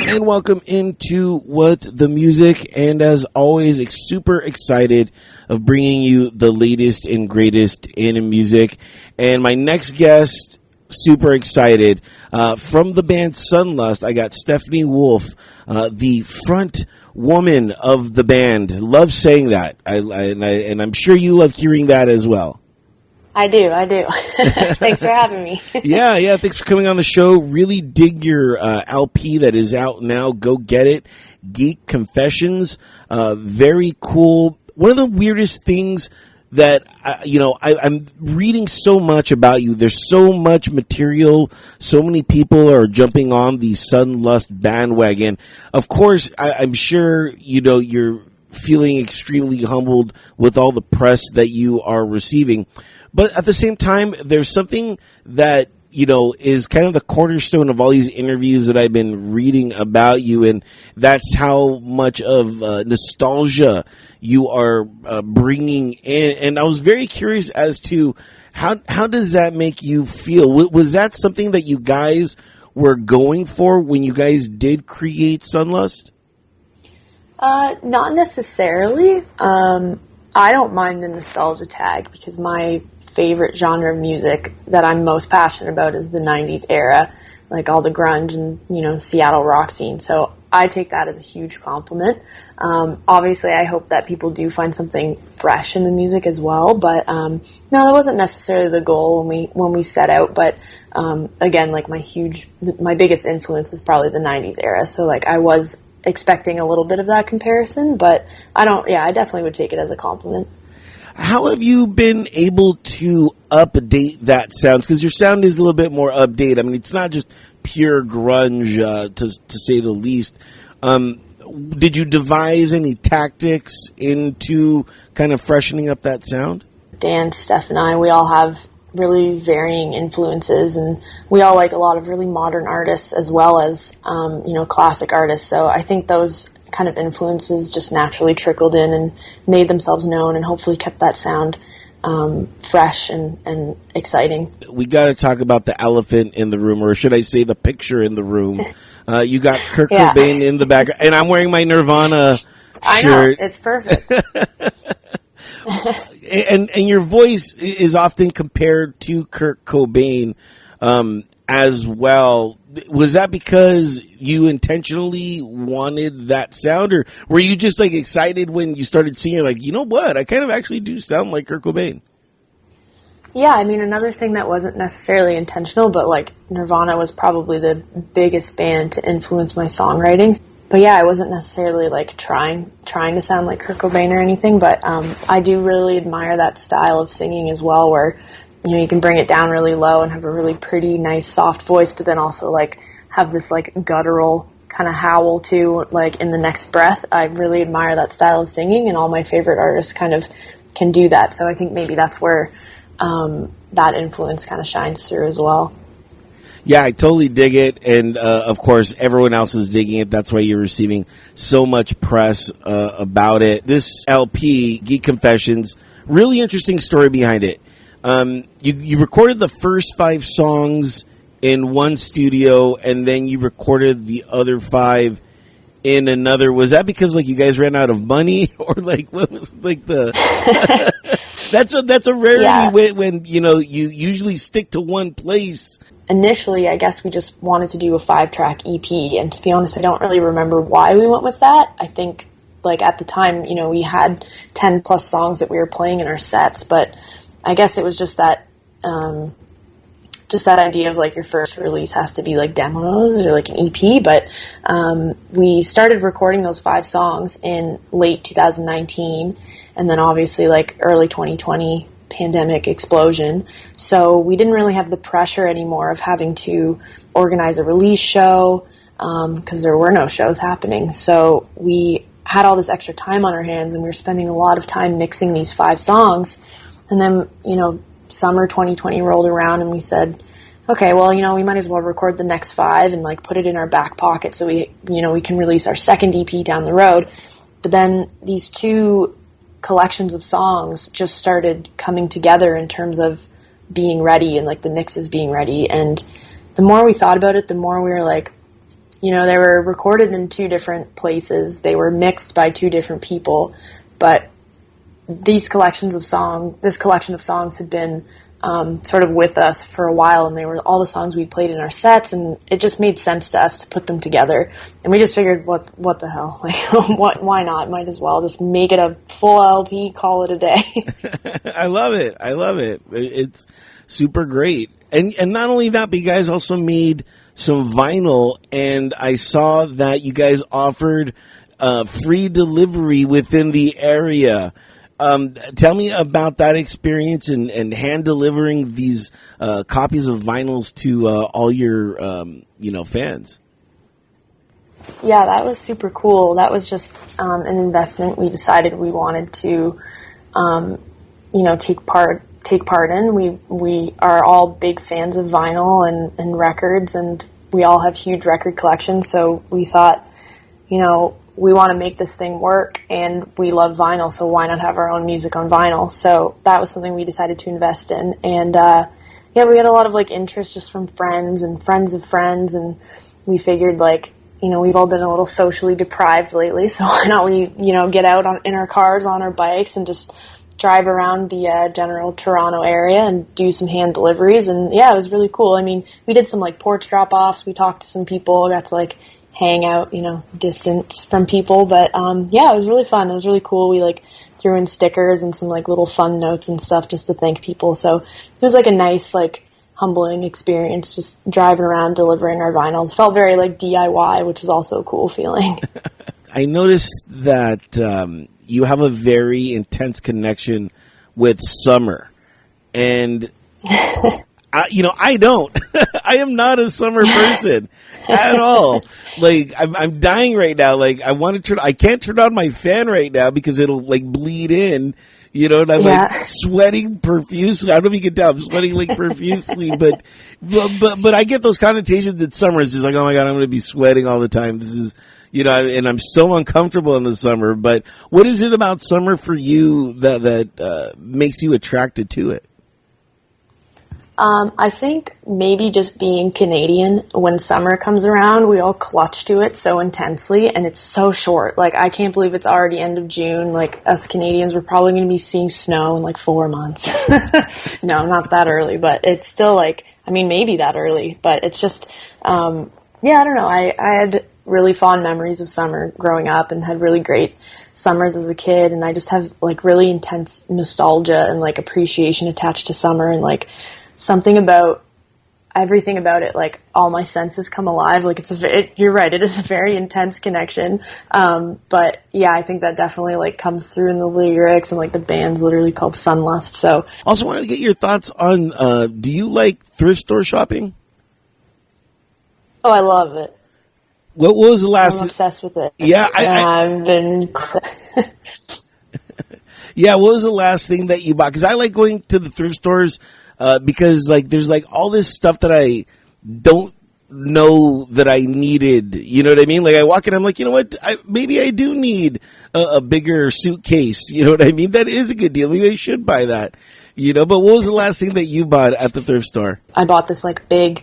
And welcome into What the Music. And as always, super excited of bringing you the latest and greatest in music. And my next guest, super excited. From the band Sunlust, I got Stephanie Woulfe, the front woman of the band. Love saying that. And I'm sure you love hearing that as well. I do. Thanks for having me. Yeah. Thanks for coming on the show. Really dig your LP that is out now. Go get it. Geek Confessions. Very cool. One of the weirdest things that, I'm reading so much about you. There's so much material. So many people are jumping on the Sunlust bandwagon. Of course, I'm sure, you're feeling extremely humbled with all the press that you are receiving. But at the same time, there's something that, is kind of the cornerstone of all these interviews that I've been reading about you, and that's how much of nostalgia you are bringing in. And I was very curious as to how does that make you feel? Was that something that you guys were going for when you guys did create Sunlust? Not necessarily. I don't mind the nostalgia tag because my favorite genre of music that I'm most passionate about is the 90s era, like all the grunge and, Seattle rock scene. So I take that as a huge compliment. Obviously, I hope that people do find something fresh in the music as well. But no, that wasn't necessarily the goal when we set out. But again, like my biggest influence is probably the 90s era. So like I was expecting a little bit of that comparison, but I definitely would take it as a compliment. How have you been able to update that sound? Because your sound is a little bit more updated. I mean, it's not just pure grunge, to say the least. Did you devise any tactics into kind of freshening up that sound? Dan, Steph, and I, we all have really varying influences, and we all like a lot of really modern artists as well as, classic artists. So I think those kind of influences just naturally trickled in and made themselves known and hopefully kept that sound fresh and exciting. We got to talk about the elephant in the room, or should I say the picture in the room. You got Kurt Cobain in the background, and I'm wearing my Nirvana shirt. I know, it's perfect. and your voice is often compared to Kurt Cobain as well. Was that because you intentionally wanted that sound, or were you just like excited when you started singing, like, you know what, I kind of actually do sound like Kurt Cobain? Yeah, I mean, another thing that wasn't necessarily intentional, but like Nirvana was probably the biggest band to influence my songwriting. But yeah, I wasn't necessarily like trying to sound like Kurt Cobain or anything, but I do really admire that style of singing as well, where you can bring it down really low and have a really pretty, nice, soft voice, but then also like have this like guttural kind of howl too, like in the next breath. I really admire that style of singing, and all my favorite artists kind of can do that. So I think maybe that's where that influence kind of shines through as well. Yeah, I totally dig it, and of course, everyone else is digging it. That's why you're receiving so much press about it. This LP, Geek Confessions, really interesting story behind it. You recorded the first 5 songs in one studio, and then you recorded the other 5 in another. Was that because like you guys ran out of money, or like what was like the? That's a rarity when you usually stick to one place. Initially, I guess we just wanted to do a 5-track EP, and to be honest, I don't really remember why we went with that. I think like at the time, we had 10 plus songs that we were playing in our sets, but I guess it was just that idea of like your first release has to be like demos or like an EP. But we started recording those 5 songs in late 2019, and then obviously like early 2020 pandemic explosion. So we didn't really have the pressure anymore of having to organize a release show because there were no shows happening. So we had all this extra time on our hands, and we were spending a lot of time mixing these 5 songs. And then, summer 2020 rolled around, and we said, okay, well, we might as well record the next 5 and like put it in our back pocket so we can release our second EP down the road. But then these 2 collections of songs just started coming together in terms of being ready and like the mixes being ready. And the more we thought about it, the more we were like, they were recorded in two different places. They were mixed by two different people, but this collection of songs had been sort of with us for a while, and they were all the songs we played in our sets, and it just made sense to us to put them together. And we just figured, what the hell? Like, why not? Might as well just make it a full LP, call it a day. I love it. It's super great. And not only that, but you guys also made some vinyl, and I saw that you guys offered free delivery within the area. Tell me about that experience and hand delivering these copies of vinyls to all your fans. Yeah, that was super cool. That was just an investment we decided we wanted to take part in. We are all big fans of vinyl and records, and we all have huge record collections, so we thought, we want to make this thing work, and we love vinyl, so why not have our own music on vinyl? So that was something we decided to invest in. And we had a lot of interest just from friends and friends of friends, and we figured we've all been a little socially deprived lately, so why not we get out in our cars, on our bikes, and just drive around the general Toronto area and do some hand deliveries. And yeah, it was really cool. I mean, we did some porch drop-offs, we talked to some people, got to hang out, distance from people. But, yeah, it was really fun. It was really cool. We, threw in stickers and some, little fun notes and stuff just to thank people. So it was, a nice, humbling experience just driving around delivering our vinyls. Felt very, DIY, which was also a cool feeling. I noticed that you have a very intense connection with summer. And, I don't. I am not a summer person at all. I'm dying right now. I can't turn on my fan right now because it'll bleed in, and I'm sweating profusely. I don't know if you can tell, I'm sweating profusely, but I get those connotations that summer is just oh my God, I'm going to be sweating all the time. This is, and I'm so uncomfortable in the summer. But what is it about summer for you that makes you attracted to it? I think maybe just being Canadian, when summer comes around, we all clutch to it so intensely, and it's so short. I can't believe it's already end of June. Us Canadians, we're probably going to be seeing snow in 4 months. No, not that early, but it's still maybe that early, but it's just, I don't know. I had really fond memories of summer growing up and had really great summers as a kid, and I just have really intense nostalgia and appreciation attached to summer, and something about everything about it, all my senses come alive. You're right, it is a very intense connection. But yeah, I think that definitely comes through in the lyrics, and the band's literally called Sunlust. So also wanted to get your thoughts on, do you like thrift store shopping? Oh, I love it. What was the last? I'm obsessed with it. Yeah, I've been. Yeah, what was the last thing that you bought? Because I like going to the thrift stores because there's all this stuff that I don't know that I needed. You know what I mean? I walk in, I'm you know what? Maybe I do need a bigger suitcase. You know what I mean? That is a good deal. Maybe I should buy that. But what was the last thing that you bought at the thrift store? I bought this big,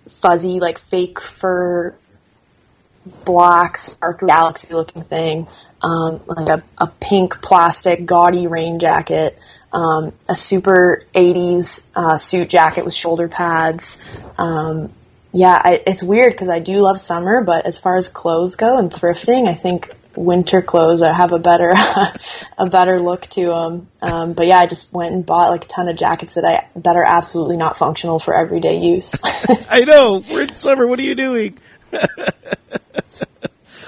fuzzy, fake fur, black, sparkly galaxy looking thing. A pink plastic gaudy rain jacket, a super 80s suit jacket with shoulder pads. It's weird because I do love summer, but as far as clothes go and thrifting, I think winter clothes have a better look to them. But yeah, I just went and bought a ton of jackets that are absolutely not functional for everyday use. I know, we're in summer. What are you doing?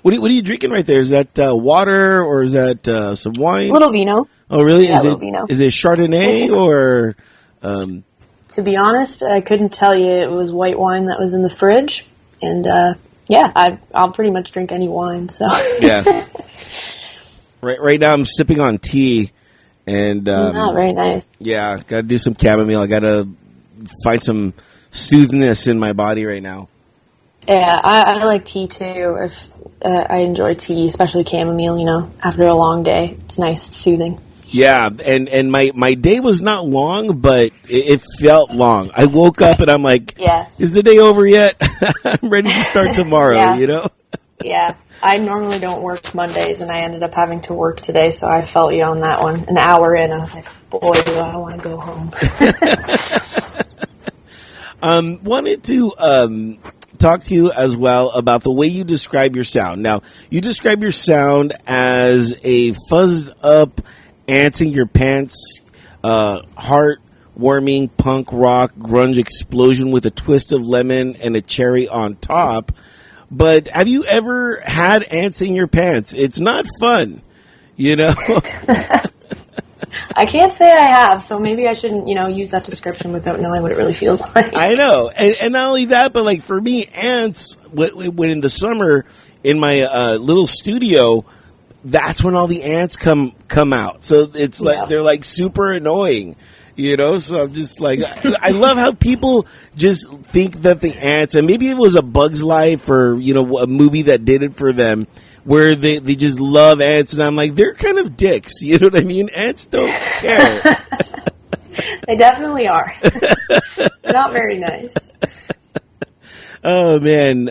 What are you drinking right there? Is that water or is that some wine? Little vino. Oh, really? Yeah, little vino. Is it Chardonnay or? To be honest, I couldn't tell you. It was white wine that was in the fridge, and I'll pretty much drink any wine. So yeah. Right now, I'm sipping on tea, and very nice. Yeah, got to do some chamomile. I got to find some soothness in my body right now. Yeah, I like tea too. I enjoy tea, especially chamomile, after a long day. It's nice, it's soothing. Yeah, and my day was not long, but it felt long. I woke up and I'm like, Yeah. is the day over yet? I'm ready to start tomorrow, Yeah. you know? Yeah. I normally don't work Mondays, and I ended up having to work today, so I felt you on that one. An hour in, I was like, boy, do I want to go home. Wanted to talk to you as well about the way you describe your sound. Now, you describe your sound as a fuzzed up, ants in your pants, heart-warming punk rock grunge explosion with a twist of lemon and a cherry on top. But have you ever had ants in your pants? It's not fun, you know? I can't say I have, so maybe I shouldn't, use that description without knowing what it really feels like. I know. And not only that, but like for me, ants, when in the summer in my little studio, that's when all the ants come out. So it's like, they're like super annoying. So I'm just like, I love how people just think that the ants, and maybe it was a Bug's Life or, a movie that did it for them, where they just love ants, and I'm like, they're kind of dicks, you know what I mean? Ants don't care. They definitely are. Not very nice. Oh, man.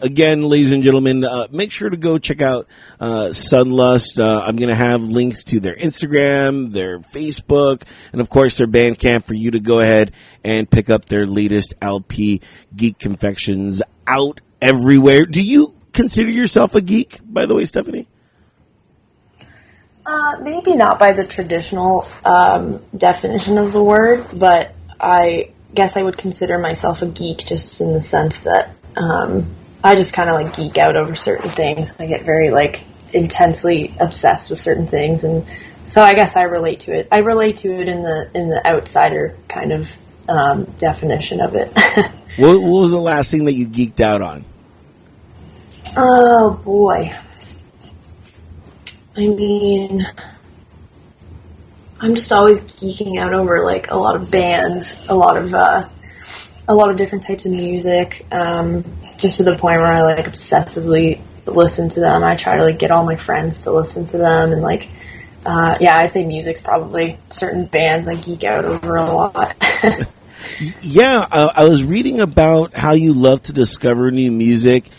Again, ladies and gentlemen, make sure to go check out Sunlust. I'm going to have links to their Instagram, their Facebook, and, of course, their Bandcamp for you to go ahead and pick up their latest LP, Geek Confessions, out everywhere. Do you consider yourself a geek, by the way, Stephanie? Maybe not by the traditional definition of the word, but I guess I would consider myself a geek just in the sense that I just kind of like geek out over certain things. I get very like intensely obsessed with certain things, and so I guess I relate to it. I relate to it in the outsider kind of definition of it. What was the last thing that you geeked out on? Oh boy. I mean, I'm just always geeking out over like a lot of bands, a lot of different types of music, just to the point where I like obsessively listen to them. I try to like get all my friends to listen to them, and like, I'd say music's probably certain bands I geek out over a lot. Yeah, I was reading about how you love to discover new music,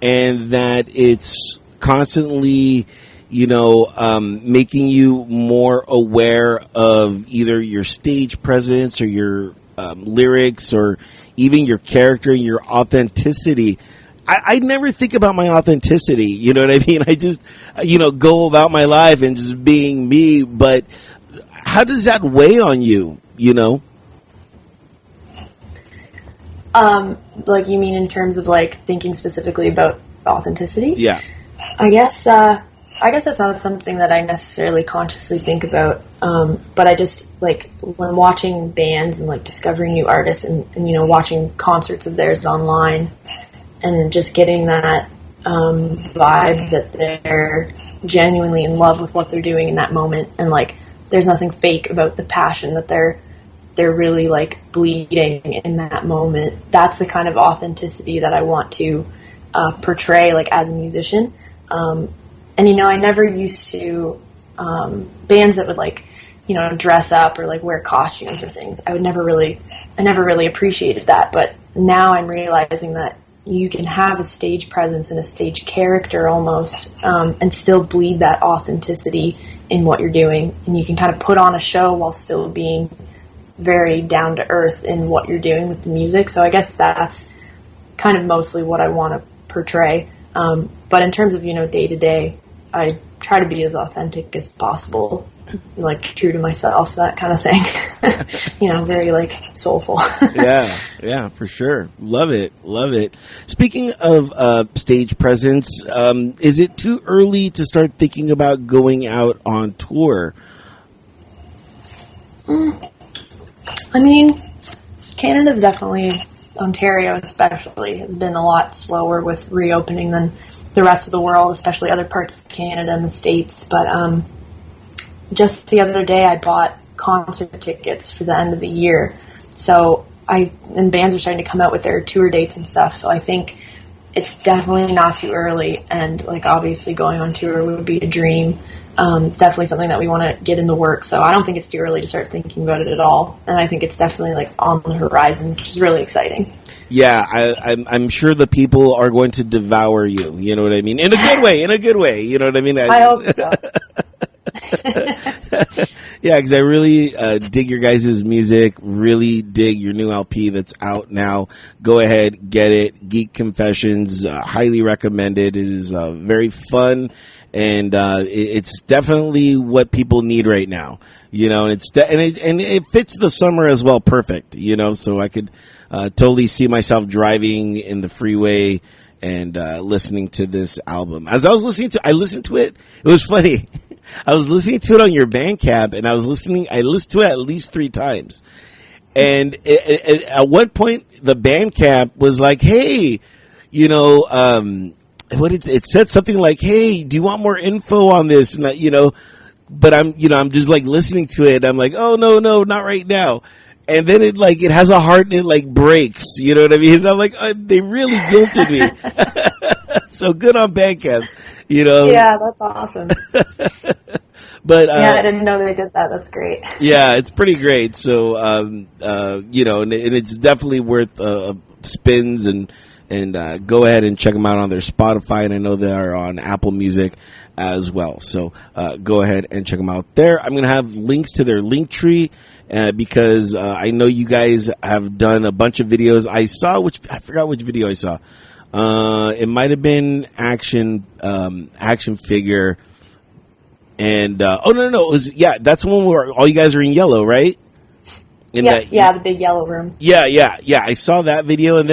and that it's constantly making you more aware of either your stage presence or your lyrics or even your character and your authenticity. I never think about my authenticity, you know what I mean? I just, go about my life and just being me, but how does that weigh on you, Like you mean in terms of like thinking specifically about authenticity? Yeah. I guess that's not something that I necessarily consciously think about, but I just, like, when watching bands and, like, discovering new artists and watching concerts of theirs online and just getting that vibe that they're genuinely in love with what they're doing in that moment, and, like, there's nothing fake about the passion that they're really, like, bleeding in that moment. That's the kind of authenticity that I want to portray, like, as a musician. And, I never used to, bands that would, like, dress up or, like, wear costumes or things. I never really appreciated that. But now I'm realizing that you can have a stage presence and a stage character almost, and still bleed that authenticity in what you're doing. And you can kind of put on a show while still being very down to earth in what you're doing with the music. So I guess that's kind of mostly what I want to portray. But in terms of, day to day, I try to be as authentic as possible, like true to myself, that kind of thing. Very like soulful. Yeah, for sure. Love it. Speaking of stage presence, is it too early to start thinking about going out on tour? I mean, Canada's definitely, Ontario especially, has been a lot slower with reopening than the rest of the world, especially other parts of Canada and the States. But just the other day I bought concert tickets for the end of the year. And bands are starting to come out with their tour dates and stuff. So I think it's definitely not too early. And like obviously going on tour would be a dream. it's definitely something that we want to get in the works. So I don't think it's too early to start thinking about it at all. And I think it's definitely like on the horizon, which is really exciting. Yeah, I'm sure the people are going to devour you. You know what I mean? In a good way. In a good way. You know what I mean? I hope so. Yeah, because I really dig your guys' music. Really dig your new LP that's out now. Go ahead, get it. Geek Confessions, highly recommended. It is very fun, and it's definitely what people need right now. You know, and it fits the summer as well. Perfect. You know, so I could totally see myself driving in the freeway and listening to this album. As I listened to it. It was funny. I was listening to it on your Bandcamp, and I listened to it at least 3 times. And at one point, the Bandcamp was like, hey, you know, it said something like, hey, do you want more info on this? And you know, but I'm just like listening to it. I'm like, oh, no, not right now. And then it has a heart and it like breaks, you know what I mean? And I'm like, they really guilted me. So good on Bandcamp, you know? Yeah, that's awesome. But yeah, I didn't know they did that. That's great. Yeah, it's pretty great. So, you know, and it's definitely worth spins and go ahead and check them out on their Spotify. And I know they are on Apple Music as well. So go ahead and check them out there. I'm going to have links to their link tree because I know you guys have done a bunch of videos. I forgot which video I saw. It might have been action figure. And no, it was that's the one where all you guys are in yellow, right? The big yellow room. Yeah. I saw that video,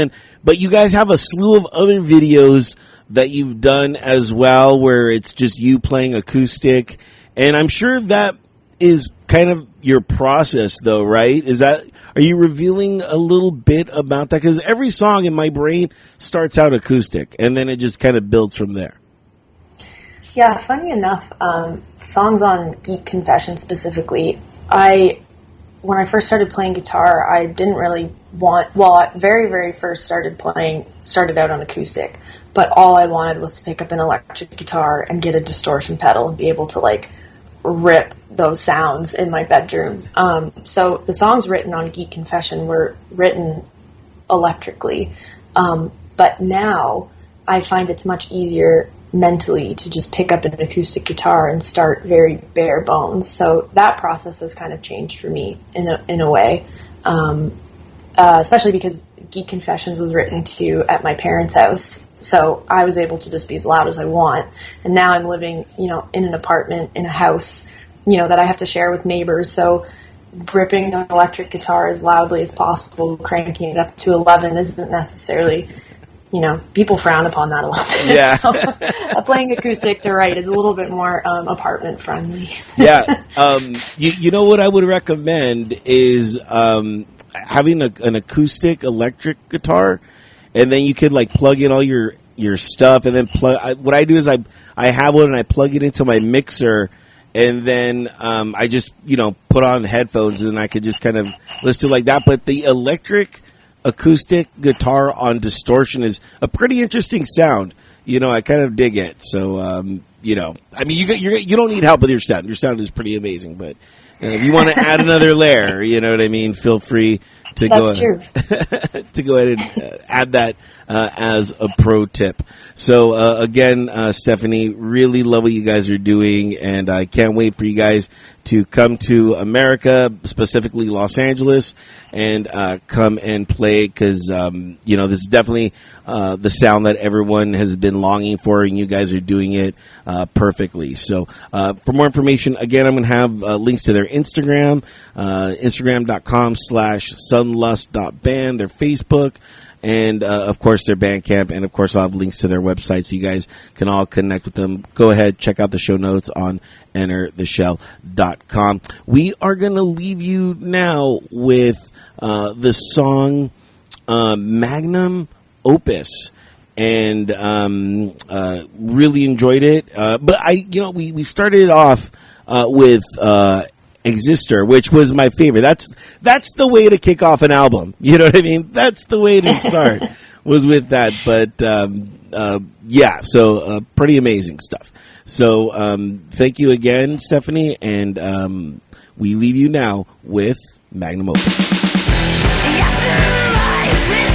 but you guys have a slew of other videos that you've done as well, where it's just you playing acoustic, and I'm sure that is kind of your process, though, right? Are you revealing a little bit about that? Because every song in my brain starts out acoustic, and then it just kind of builds from there. Yeah, funny enough, songs on Geek Confession specifically, when I first started playing guitar, I didn't really I very, very first started out on acoustic, but all I wanted was to pick up an electric guitar and get a distortion pedal and be able to like rip those sounds in my bedroom. So the songs written on Geek Confession were written electrically, but now I find it's much easier mentally to just pick up an acoustic guitar and start very bare bones. So that process has kind of changed for me in a way, especially because Geek Confessions was written at my parents' house. So I was able to just be as loud as I want. And now I'm living, you know, in an apartment, in a house, you know, that I have to share with neighbors. So ripping an electric guitar as loudly as possible, cranking it up to 11 isn't necessarily, you know, people frown upon that a lot. Yeah. So, playing acoustic to write is a little bit more apartment friendly. Yeah. You know what I would recommend is having an acoustic electric guitar, and then you could like plug in all your stuff, and then what I do is I have one and I plug it into my mixer, and then I just, you know, put on headphones, and then I could just kind of listen to like that. But the electric acoustic guitar on distortion is a pretty interesting sound. You know, I kind of dig it. So, you know, I mean, you don't need help with your sound. Your sound is pretty amazing. But if you want to add another layer, you know what I mean, feel free to go ahead and add that as a pro tip. So, again, Stephanie, really love what you guys are doing, and I can't wait for you guys to come to America, specifically Los Angeles, and come and play, because, you know, this is definitely the sound that everyone has been longing for, and you guys are doing it perfectly. So for more information, again, I'm going to have links to their Instagram, instagram.com/sunlust.band, their Facebook, and, of course, their Bandcamp, and, of course, I'll have links to their website so you guys can all connect with them. Go ahead, check out the show notes on entertheshell.com. We are going to leave you now with the song Magnum Opus, and really enjoyed it. But we started off with Exister, which was my favorite. That's the way to kick off an album. You know what I mean? That's the way to start was with that. But yeah, so pretty amazing stuff. So thank you again, Stephanie, and we leave you now with Magnum Opus. After life is